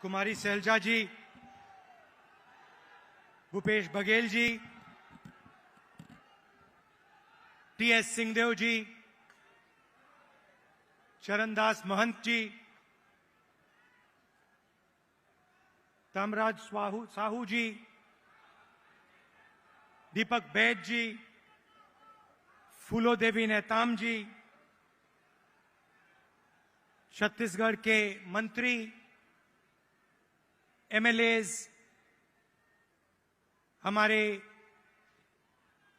कुमारी सैलजा जी, Bhupesh Baghel ji, TS Singhdeo जी, चरणदास महंत जी, तमराज साहू जी, दीपक बैद जी, फूलो देवी नेताम जी, छत्तीसगढ़ के मंत्री, एमएलएज, हमारे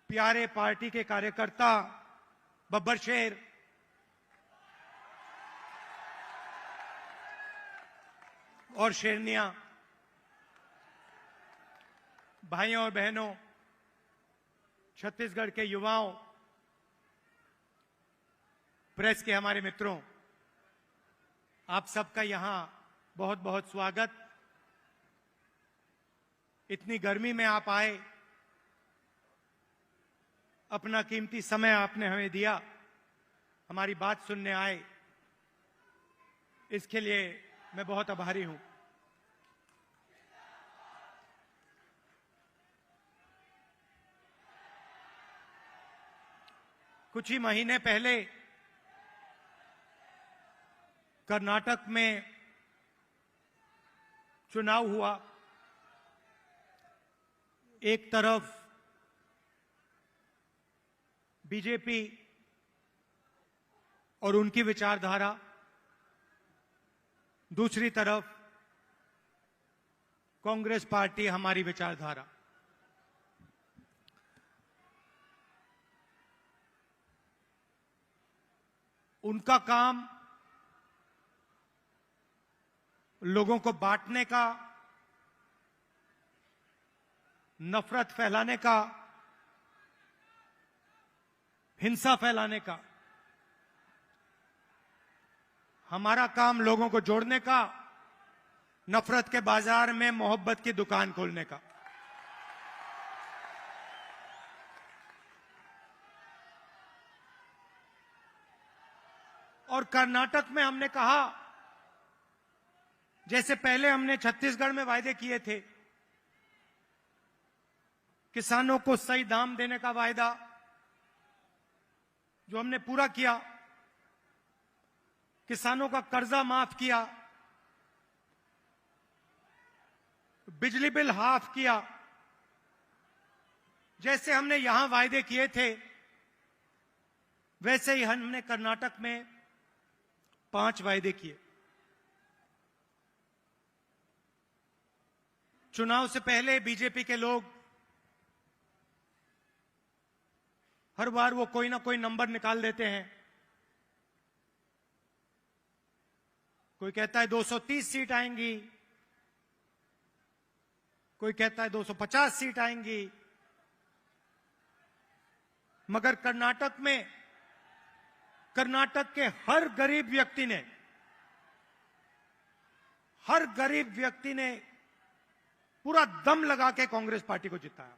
प्यारे पार्टी के कार्यकर्ता, बब्बर शेर, और शेरनिया, भाइयों और बहनों, छत्तीसगढ़ के युवाओं, प्रेस के हमारे मित्रों, आप सबका यहां बहुत बहुत स्वागत। इतनी गर्मी में आप आए, अपना कीमती समय आपने हमें दिया, हमारी बात सुनने आए, इसके लिए मैं बहुत आभारी हूं। कुछ ही महीने पहले कर्नाटक में चुनाव हुआ। एक तरफ बीजेपी और उनकी विचारधारा, दूसरी तरफ कांग्रेस पार्टी, हमारी विचारधारा। उनका काम लोगों को बांटने का, नफरत फैलाने का, हिंसा फैलाने का। हमारा काम लोगों को जोड़ने का, नफरत के बाजार में मोहब्बत की दुकान खोलने का। और कर्नाटक में हमने कहा, जैसे पहले हमने छत्तीसगढ़ में वायदे किए थे, किसानों को सही दाम देने का वायदा जो हमने पूरा किया, किसानों का कर्जा माफ किया, बिजली बिल हाफ किया, जैसे हमने यहां वायदे किए थे, वैसे ही हमने कर्नाटक में 5 वायदे किए। चुनाव से पहले बीजेपी के लोग हर बार वो कोई ना कोई नंबर निकाल देते हैं। कोई कहता है 230 सीट आएंगी, कोई कहता है 250 सीट आएंगी, मगर कर्नाटक के हर गरीब व्यक्ति ने पूरा दम लगा के कांग्रेस पार्टी को जिताया।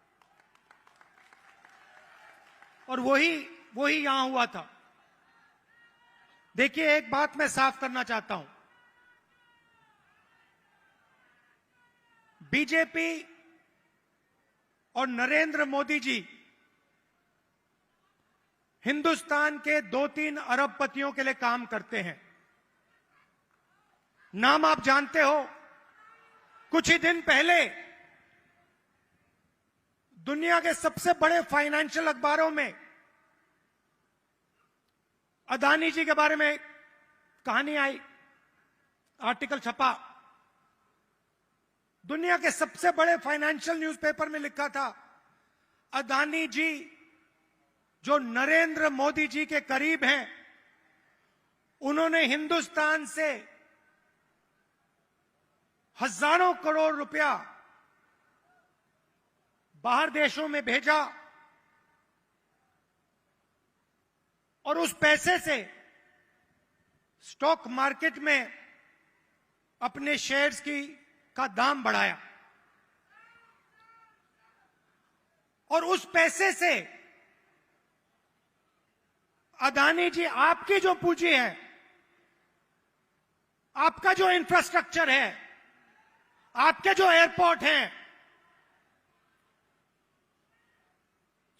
और वही यहां हुआ था। देखिए, एक बात मैं साफ करना चाहता हूं, बीजेपी और नरेंद्र मोदी जी हिंदुस्तान के 2-3 अरबपतियों के लिए काम करते हैं। नाम आप जानते हो। कुछ ही दिन पहले दुनिया के सबसे बड़े फाइनेंशियल अखबारों में अदानी जी के बारे में कहानी आई, आर्टिकल छपा। दुनिया के सबसे बड़े फाइनेंशियल न्यूज़पेपर में लिखा था, अदानी जी जो नरेंद्र मोदी जी के करीब हैं, उन्होंने हिंदुस्तान से हजारों करोड़ रुपया बाहर देशों में भेजा और उस पैसे से स्टॉक मार्केट में अपने शेयर्स का दाम बढ़ाया। और उस पैसे से अदानी जी, आपकी जो पूंजी है, आपका जो इंफ्रास्ट्रक्चर है, आपके जो एयरपोर्ट हैं,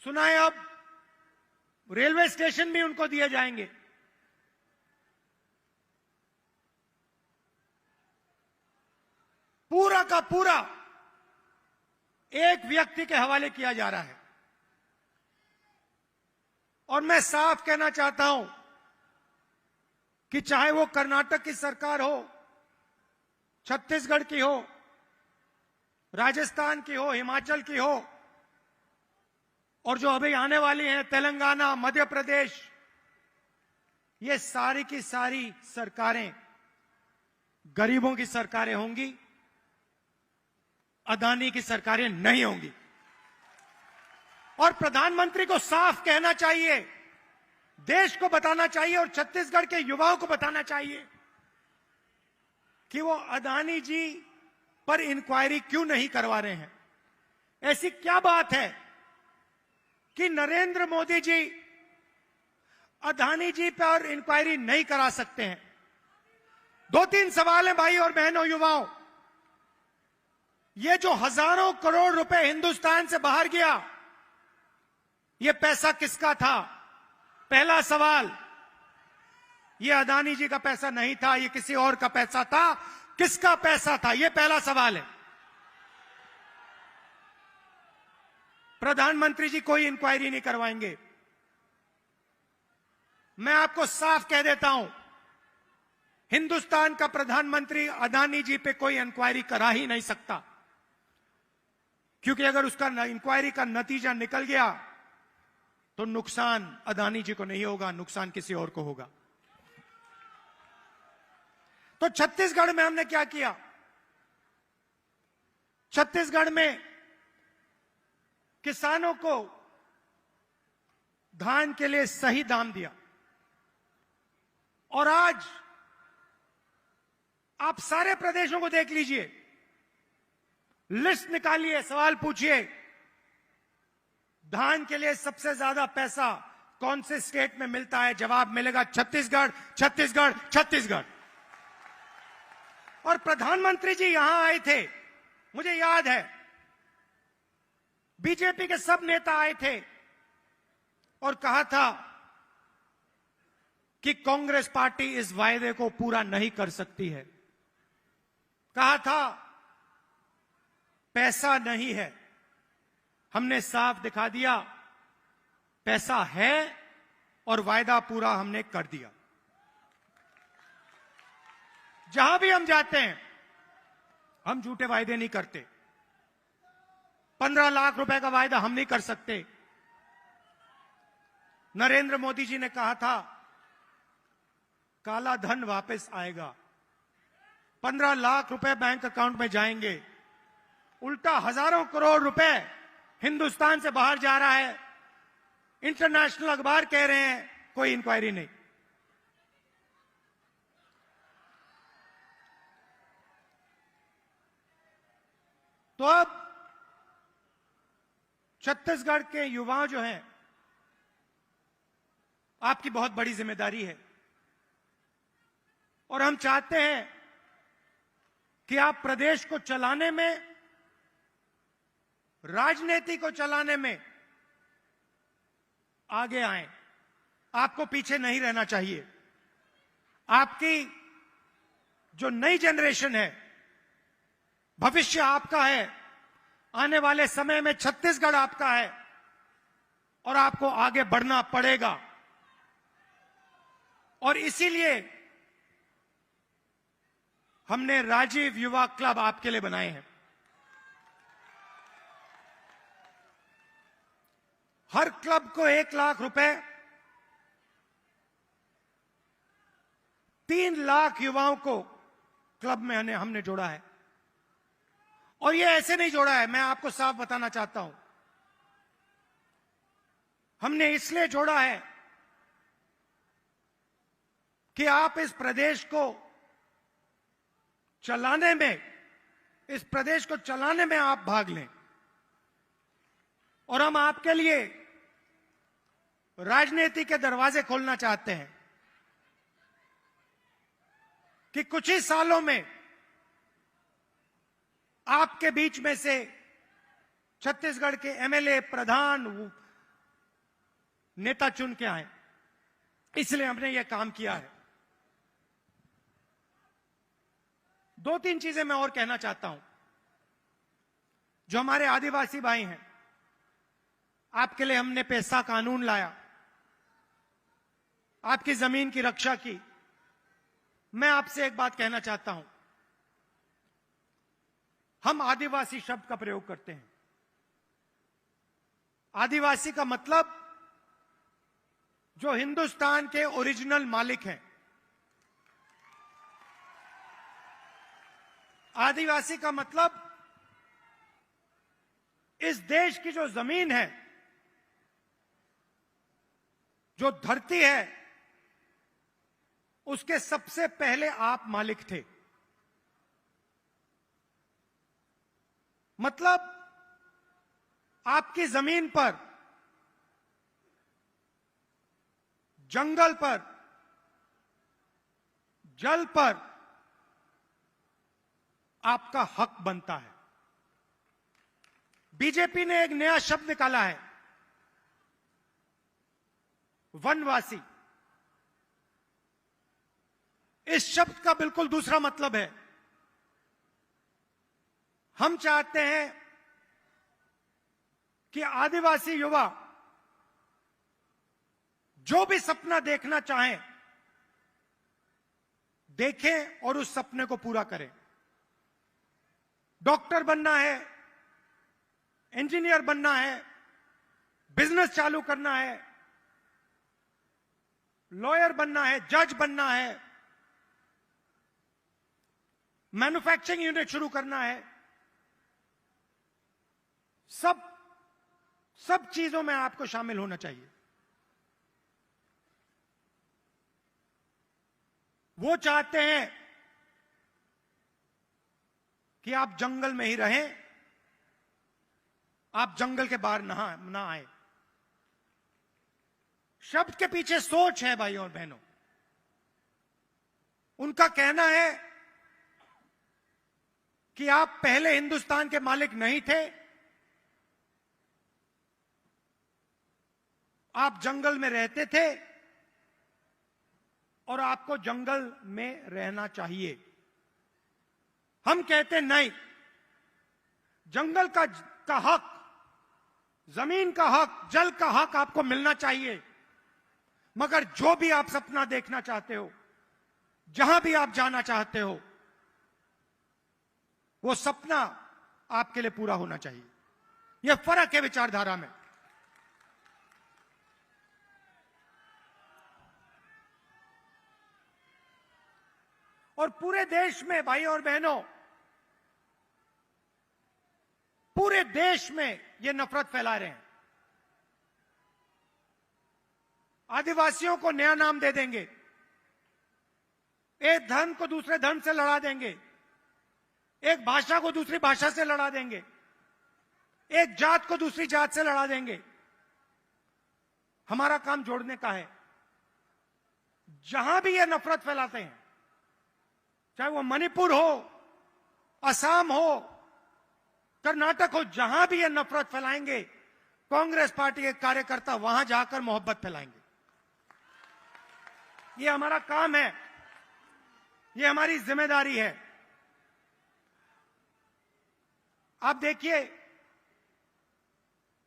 सुना है अब रेलवे स्टेशन भी उनको दिए जाएंगे। पूरा का पूरा एक व्यक्ति के हवाले किया जा रहा है। और मैं साफ कहना चाहता हूं कि चाहे वो कर्नाटक की सरकार हो, छत्तीसगढ़ की हो, राजस्थान की हो, हिमाचल की हो, और जो अभी आने वाली हैं तेलंगाना, मध्य प्रदेश, ये सारी की सारी सरकारें गरीबों की सरकारें होंगी, अदानी की सरकारें नहीं होंगी। और प्रधानमंत्री को साफ कहना चाहिए, देश को बताना चाहिए और छत्तीसगढ़ के युवाओं को बताना चाहिए कि वो अदानी जी पर इंक्वायरी क्यों नहीं करवा रहे हैं। ऐसी क्या बात है कि नरेंद्र मोदी जी अदानी जी पर इंक्वायरी नहीं करा सकते हैं? दो तीन सवाल हैं भाई और बहनों, युवाओं। ये जो हजारों करोड़ रुपए हिंदुस्तान से बाहर गया, ये पैसा किसका था? पहला सवाल, ये अदानी जी का पैसा नहीं था, ये किसी और का पैसा था। किसका पैसा था? ये पहला सवाल है। प्रधानमंत्री जी कोई इंक्वायरी नहीं करवाएंगे। मैं आपको साफ कह देता हूं, हिंदुस्तान का प्रधानमंत्री अदानी जी पे कोई इंक्वायरी करा ही नहीं सकता, क्योंकि अगर उसका इंक्वायरी का नतीजा निकल गया तो नुकसान अदानी जी को नहीं होगा, नुकसान किसी और को होगा। तो छत्तीसगढ़ में हमने क्या किया? छत्तीसगढ़ में किसानों को धान के लिए सही दाम दिया। और आज आप सारे प्रदेशों को देख लीजिए, लिस्ट निकालिए, सवाल पूछिए, धान के लिए सबसे ज्यादा पैसा कौन से स्टेट में मिलता है? जवाब मिलेगा छत्तीसगढ़, छत्तीसगढ़, छत्तीसगढ़। और प्रधानमंत्री जी यहां आए थे, मुझे याद है, बीजेपी के सब नेता आए थे और कहा था कि कांग्रेस पार्टी इस वायदे को पूरा नहीं कर सकती है। कहा था पैसा नहीं है। हमने साफ दिखा दिया, पैसा है और वायदा पूरा हमने कर दिया। जहां भी हम जाते हैं, हम झूठे वायदे नहीं करते। 15 लाख रुपए का वायदा हम नहीं कर सकते। नरेंद्र मोदी जी ने कहा था काला धन वापस आएगा, 15 लाख रुपए बैंक अकाउंट में जाएंगे। उल्टा हजारों करोड़ रुपए हिंदुस्तान से बाहर जा रहा है। इंटरनेशनल अखबार कह रहे हैं कोई इंक्वायरी नहीं। तो अब छत्तीसगढ़ के युवा जो हैं, आपकी बहुत बड़ी जिम्मेदारी है और हम चाहते हैं कि आप प्रदेश को चलाने में, राजनीति को चलाने में आगे आए। आपको पीछे नहीं रहना चाहिए। आपकी जो नई जनरेशन है, भविष्य आपका है। आने वाले समय में छत्तीसगढ़ आपका है और आपको आगे बढ़ना पड़ेगा। और इसीलिए हमने राजीव युवा क्लब आपके लिए बनाए हैं। हर क्लब को 1 लाख रुपए, 3 लाख युवाओं को क्लब में हमने जोड़ा है। और ये ऐसे नहीं जोड़ा है, मैं आपको साफ बताना चाहता हूं। हमने इसलिए जोड़ा है कि आप इस प्रदेश को चलाने में, इस प्रदेश को चलाने में आप भाग लें। और हम आपके लिए राजनीति के दरवाजे खोलना चाहते हैं कि कुछ ही सालों में आपके बीच में से छत्तीसगढ़ के एमएलए, प्रधान, नेता चुन के आए, इसलिए हमने यह काम किया है। दो तीन चीजें मैं और कहना चाहता हूं। जो हमारे आदिवासी भाई हैं, आपके लिए हमने पैसा कानून लाया, आपकी जमीन की रक्षा की। मैं आपसे एक बात कहना चाहता हूं, हम आदिवासी शब्द का प्रयोग करते हैं। आदिवासी का मतलब जो हिंदुस्तान के ओरिजिनल मालिक हैं। आदिवासी का मतलब इस देश की जो जमीन है, जो धरती है, उसके सबसे पहले आप मालिक थे। मतलब आपकी जमीन पर, जंगल पर, जल पर आपका हक बनता है। बीजेपी ने एक नया शब्द निकाला है, वनवासी। इस शब्द का बिल्कुल दूसरा मतलब है। हम चाहते हैं कि आदिवासी युवा जो भी सपना देखना चाहें, देखें और उस सपने को पूरा करें। डॉक्टर बनना है, इंजीनियर बनना है, बिजनेस चालू करना है, लॉयर बनना है, जज बनना है, मैन्युफैक्चरिंग यूनिट शुरू करना है, सब चीजों में आपको शामिल होना चाहिए। वो चाहते हैं कि आप जंगल में ही रहें, आप जंगल के बाहर ना आए। शब्द के पीछे सोच है भाई और बहनों। उनका कहना है कि आप पहले हिंदुस्तान के मालिक नहीं थे, आप जंगल में रहते थे और आपको जंगल में रहना चाहिए। हम कहते नहीं, जंगल का हक, जमीन का हक, जल का हक आपको मिलना चाहिए। मगर जो भी आप सपना देखना चाहते हो, जहां भी आप जाना चाहते हो, वो सपना आपके लिए पूरा होना चाहिए। यह फर्क है विचारधारा में। और पूरे देश में भाई और बहनों, पूरे देश में ये नफरत फैला रहे हैं। आदिवासियों को नया नाम दे देंगे, एक धर्म को दूसरे धर्म से लड़ा देंगे, एक भाषा को दूसरी भाषा से लड़ा देंगे, एक जात को दूसरी जात से लड़ा देंगे। हमारा काम जोड़ने का है। जहां भी ये नफरत फैलाते हैं, चाहे वो मणिपुर हो, असम हो, कर्नाटक हो, जहां भी ये नफरत फैलाएंगे, कांग्रेस पार्टी के कार्यकर्ता वहां जाकर मोहब्बत फैलाएंगे। ये हमारा काम है, ये हमारी जिम्मेदारी है। आप देखिए,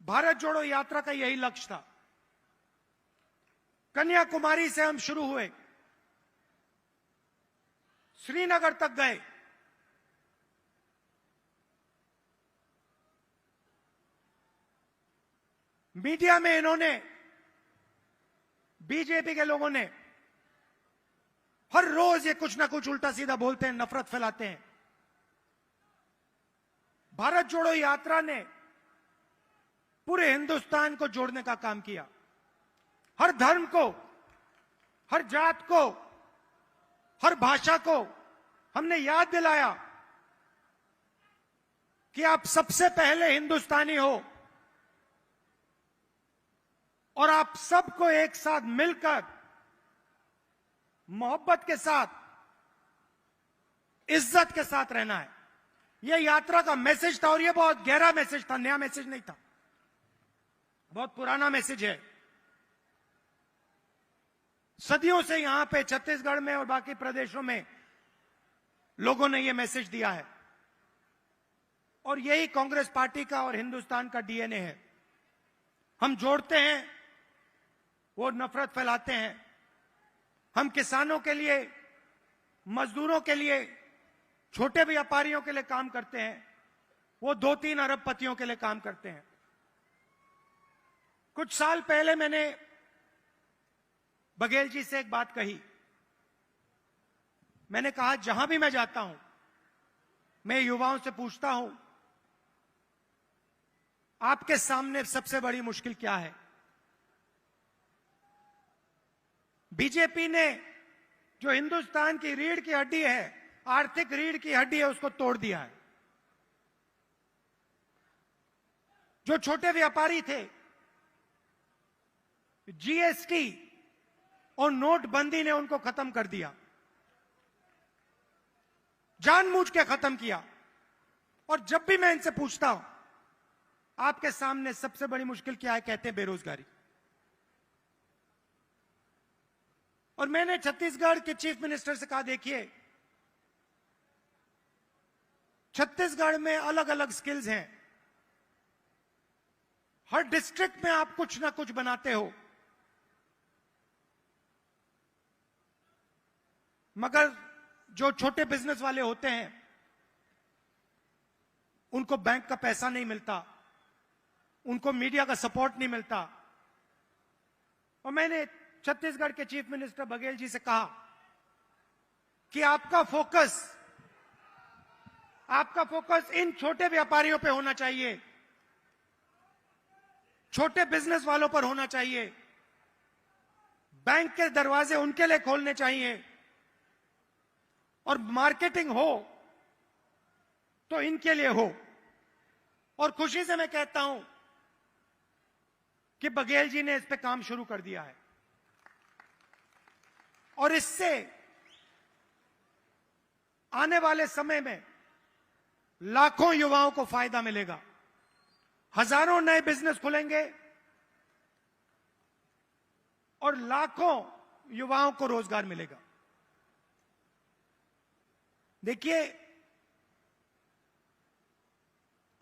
भारत जोड़ो यात्रा का यही लक्ष्य था। कन्याकुमारी से हम शुरू हुए, श्रीनगर तक गए, मीडिया में इन्होंने, बीजेपी के लोगों ने हर रोज ये कुछ ना कुछ उल्टा सीधा बोलते हैं, नफरत फैलाते हैं। भारत जोड़ो यात्रा ने पूरे हिंदुस्तान को जोड़ने का काम किया। हर धर्म को, हर जात को, हर भाषा को हमने याद दिलाया कि आप सबसे पहले हिंदुस्तानी हो और आप सबको एक साथ मिलकर, मोहब्बत के साथ, इज्जत के साथ रहना है। यह यात्रा का मैसेज था और यह बहुत गहरा मैसेज था, नया मैसेज नहीं था, बहुत पुराना मैसेज है। सदियों से यहां पे छत्तीसगढ़ में और बाकी प्रदेशों में लोगों ने यह मैसेज दिया है और यही कांग्रेस पार्टी का और हिंदुस्तान का डीएनए है। हम जोड़ते हैं, वो नफरत फैलाते हैं। हम किसानों के लिए, मजदूरों के लिए, छोटे व्यापारियों के लिए काम करते हैं, वो 2-3 अरबपतियों के लिए काम करते हैं। कुछ साल पहले मैंने बघेल जी से एक बात कही। मैंने कहा, जहां भी मैं जाता हूं, मैं युवाओं से पूछता हूं, आपके सामने सबसे बड़ी मुश्किल क्या है? बीजेपी ने जो हिंदुस्तान की रीढ़ की हड्डी है, आर्थिक रीढ़ की हड्डी है, उसको तोड़ दिया है। जो छोटे व्यापारी थे, जीएसटी और नोटबंदी ने उनको खत्म कर दिया, जानबूझ के खत्म किया। और जब भी मैं इनसे पूछता हूं, आपके सामने सबसे बड़ी मुश्किल क्या है, कहते हैं बेरोजगारी। और मैंने छत्तीसगढ़ के चीफ मिनिस्टर से कहा, देखिए छत्तीसगढ़ में अलग अलग स्किल्स हैं, हर डिस्ट्रिक्ट में आप कुछ ना कुछ बनाते हो, मगर जो छोटे बिजनेस वाले होते हैं उनको बैंक का पैसा नहीं मिलता, उनको मीडिया का सपोर्ट नहीं मिलता। और मैंने छत्तीसगढ़ के चीफ मिनिस्टर बघेल जी से कहा कि आपका फोकस इन छोटे व्यापारियों पे होना चाहिए, छोटे बिजनेस वालों पर होना चाहिए। बैंक के दरवाजे उनके लिए खोलने चाहिए और मार्केटिंग हो तो इनके लिए हो। और खुशी से मैं कहता हूं कि बघेल जी ने इस पे काम शुरू कर दिया है और इससे आने वाले समय में लाखों युवाओं को फायदा मिलेगा, हजारों नए बिजनेस खुलेंगे और लाखों युवाओं को रोजगार मिलेगा। देखिए,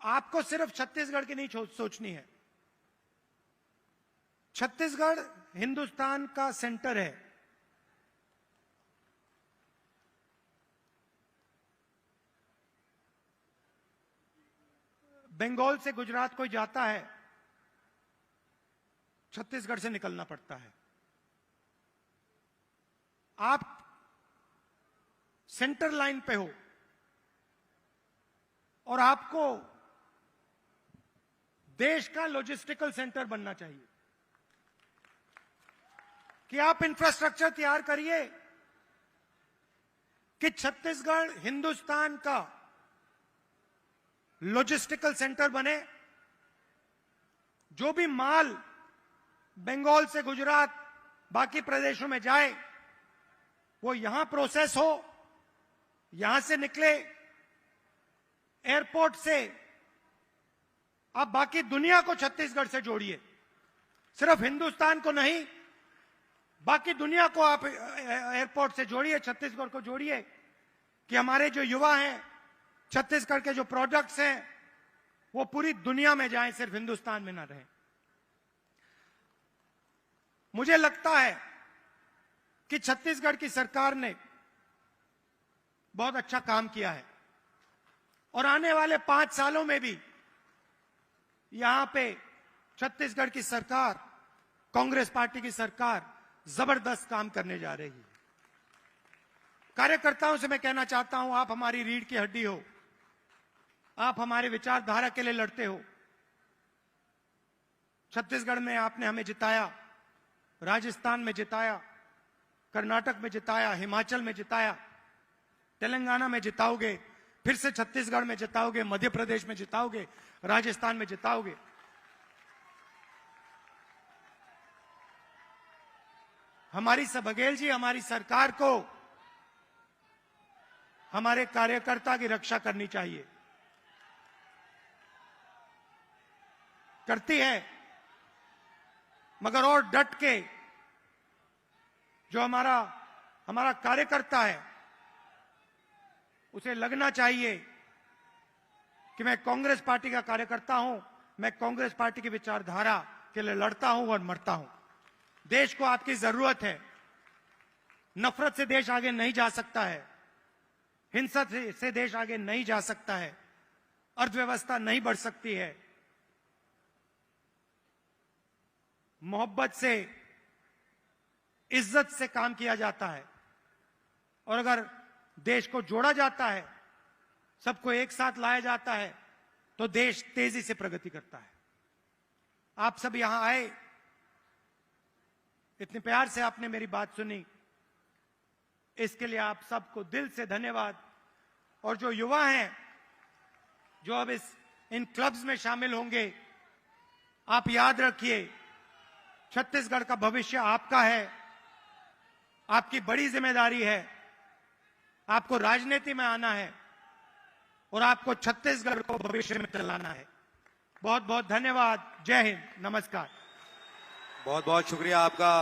आपको सिर्फ छत्तीसगढ़ की नहीं सोचनी है। छत्तीसगढ़ हिंदुस्तान का सेंटर है। बंगाल से गुजरात कोई जाता है, छत्तीसगढ़ से निकलना पड़ता है। आप सेंटर लाइन पे हो और आपको देश का लॉजिस्टिकल सेंटर बनना चाहिए कि आप इंफ्रास्ट्रक्चर तैयार करिए कि छत्तीसगढ़ हिंदुस्तान का लॉजिस्टिकल सेंटर बने। जो भी माल बंगाल से गुजरात बाकी प्रदेशों में जाए वो यहां प्रोसेस हो, यहां से निकले, एयरपोर्ट से आप बाकी दुनिया को छत्तीसगढ़ से जोड़िए। सिर्फ हिंदुस्तान को नहीं, बाकी दुनिया को आप एयरपोर्ट से जोड़िए, छत्तीसगढ़ को जोड़िए कि हमारे जो युवा हैं, छत्तीसगढ़ के जो प्रोडक्ट्स हैं वो पूरी दुनिया में जाएं, सिर्फ हिंदुस्तान में ना रहें। मुझे लगता है कि छत्तीसगढ़ की सरकार ने बहुत अच्छा काम किया है और आने वाले 5 सालों में भी यहां पे छत्तीसगढ़ की सरकार, कांग्रेस पार्टी की सरकार जबरदस्त काम करने जा रही है। कार्यकर्ताओं से मैं कहना चाहता हूं, आप हमारी रीढ़ की हड्डी हो, आप हमारे विचारधारा के लिए लड़ते हो। छत्तीसगढ़ में आपने हमें जिताया, राजस्थान में जिताया, कर्नाटक में जिताया, हिमाचल में जिताया, तेलंगाना में जिताओगे, फिर से छत्तीसगढ़ में जिताओगे, मध्य प्रदेश में जिताओगे, राजस्थान में जिताओगे। हमारी बघेल जी, हमारी सरकार को हमारे कार्यकर्ता की रक्षा करनी चाहिए। करती है, मगर और डट के जो हमारा कार्यकर्ता है उसे लगना चाहिए कि मैं कांग्रेस पार्टी का कार्यकर्ता हूं, मैं कांग्रेस पार्टी की विचारधारा के लिए लड़ता हूं और मरता हूं। देश को आपकी जरूरत है। नफरत से देश आगे नहीं जा सकता है, हिंसा से देश आगे नहीं जा सकता है, अर्थव्यवस्था नहीं बढ़ सकती है। मोहब्बत से, इज्जत से काम किया जाता है और अगर देश को जोड़ा जाता है, सबको एक साथ लाया जाता है, तो देश तेजी से प्रगति करता है। आप सब यहां आए, इतने प्यार से आपने मेरी बात सुनी, इसके लिए आप सबको दिल से धन्यवाद। और जो युवा हैं जो अब इन क्लब्स में शामिल होंगे, आप याद रखिए छत्तीसगढ़ का भविष्य आपका है, आपकी बड़ी जिम्मेदारी है। आपको राजनीति में आना है और आपको छत्तीसगढ़ को भविष्य में चलाना है। बहुत बहुत धन्यवाद। जय हिंद, नमस्कार। बहुत बहुत शुक्रिया आपका।